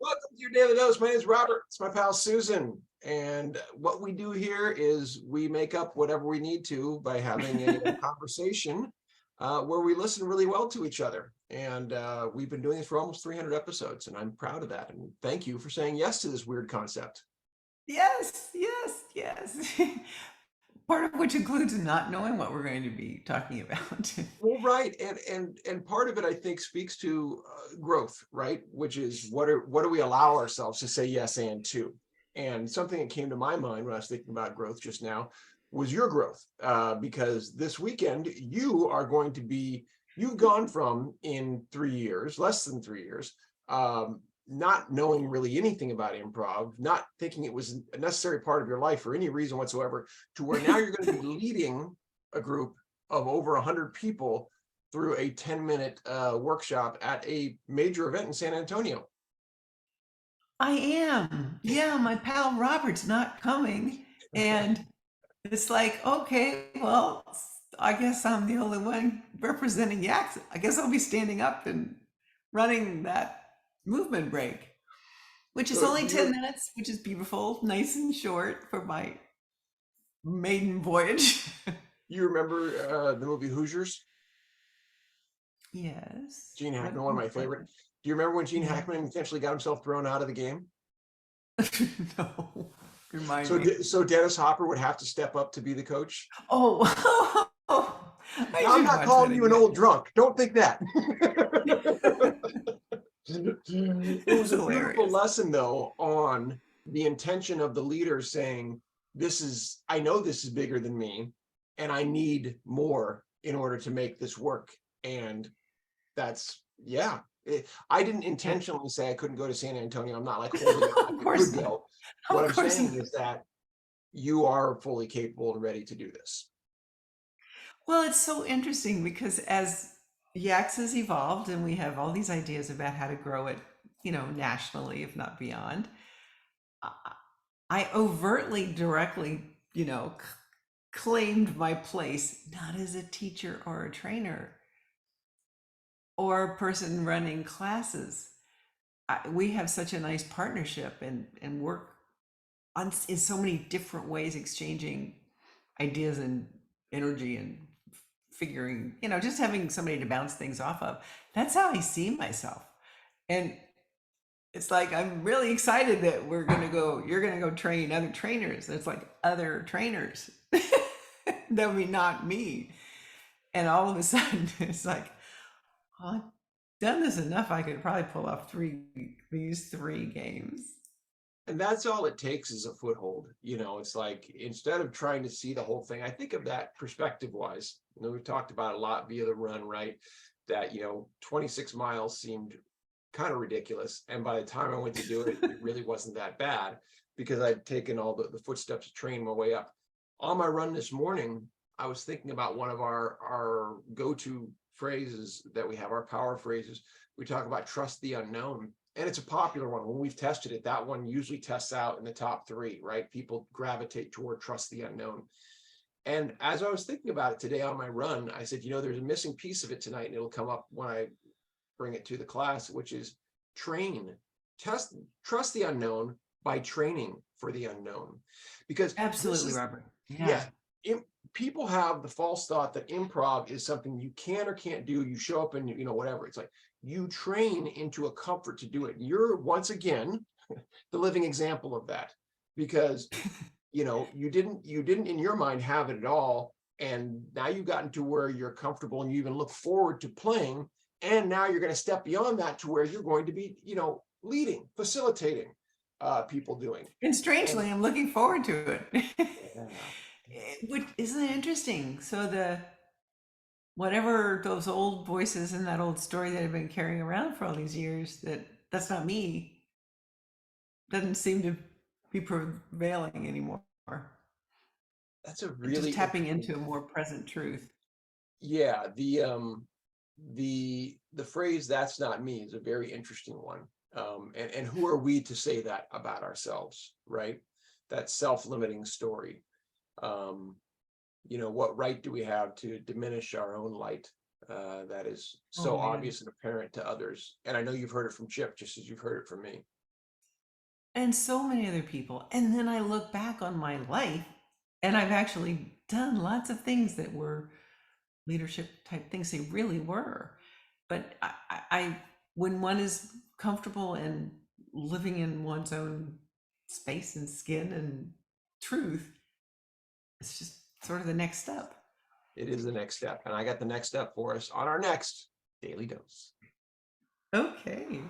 Welcome to your Daily Dose. My name is Robert. It's my pal Susan. And what we do here is we make up whatever we need to by having a conversation where we listen really well to each other. And we've been doing this for almost 300 episodes, and I'm proud of that. And thank you for saying yes to this weird concept. Yes, yes, yes. Part of which includes not knowing what we're going to be talking about. Well, right, and part of it I think speaks to growth, right? Which is what do we allow ourselves to say yes and to? And something that came to my mind when I was thinking about growth just now was your growth, because this weekend you've gone from in 3 years, less than 3 years, not knowing really anything about improv, not thinking it was a necessary part of your life for any reason whatsoever, to where now you're going to be leading a group of over 100 people through a 10-minute workshop at a major event in San Antonio. I am. Yeah, my pal Robert's not coming. And it's like, okay, well, I guess I'm the only one representing Yaks. I guess I'll be standing up and running that movement break, which is So only 10 minutes, which is beautiful, nice and short for my maiden voyage. you remember the movie Hoosiers? Yes. Gene What, Hackman, one of my what? favorite. Do you remember when Gene Yeah. Hackman intentionally got himself thrown out of the game? No. Remind So, me. so Dennis Hopper would have to step up to be the coach. Oh, I Now, I'm should not watch that calling you an again. old drunk. Don't think that. It was It's a beautiful hilarious. lesson, though, on the intention of the leader saying, I know this is bigger than me, and I need more in order to make this work. And yeah. I didn't intentionally say I couldn't go to San Antonio. I'm not like holding it like Of I course could not. go. What Of I'm course saying not. is that you are fully capable and ready to do this. Well, it's so interesting because as Yax has evolved and we have all these ideas about how to grow it, nationally, if not beyond, I overtly, directly, claimed my place, not as a teacher or a trainer or a person running classes. We have such a nice partnership and work in so many different ways, exchanging ideas and energy and figuring, just having somebody to bounce things off of. That's how I see myself. And it's like, I'm really excited that you're going to go train other trainers. It's like other trainers. That would be not me. And all of a sudden, it's like, oh, I've done this enough. I could probably pull off these three games. And that's all it takes is a foothold. It's like, instead of trying to see the whole thing, I think of that perspective wise. We've talked about a lot via the run, right? That, 26 miles seemed kind of ridiculous. And by the time I went to do it, it really wasn't that bad because I'd taken all the footsteps to train my way up. On my run this morning, I was thinking about one of our go-to phrases that we have, our power phrases. We talk about trust the unknown. And it's a popular one. When we've tested it, that one usually tests out in the top 3, right? People gravitate toward trust the unknown. And as I was thinking about it today on my run, I said, there's a missing piece of it tonight, and it'll come up when I bring it to the class, which is trust the unknown by training for the unknown. Because Absolutely, Robert. Yeah. yeah, people have the false thought that improv is something you can or can't do. You show up and whatever. It's like you train into a comfort to do it. You're once again the living example of that, because you didn't in your mind have it at all, and now you've gotten to where you're comfortable and you even look forward to playing, and now you're going to step beyond that to where you're going to be leading, facilitating people doing. And And strangely, I'm looking forward to it. yeah. Isn't it interesting? So whatever those old voices in that old story that I've been carrying around for all these years, that's not me, doesn't seem to be prevailing anymore. That's a Just really tapping interesting. into a more present truth. Yeah, the phrase "that's not me" is a very interesting one. And who are we to say that about ourselves, right? That self-limiting story. What right do we have to diminish our own light? That is Oh so man. obvious and apparent to others. And I know you've heard it from Chip, just as you've heard it from me. and so many other people. And then I look back on my life and I've actually done lots of things that were leadership type things. They really were. But when one is comfortable and living in one's own space and skin and truth, it's just sort of the next step. It is the next step. And I got the next step for us on our next Daily Dose. Okay.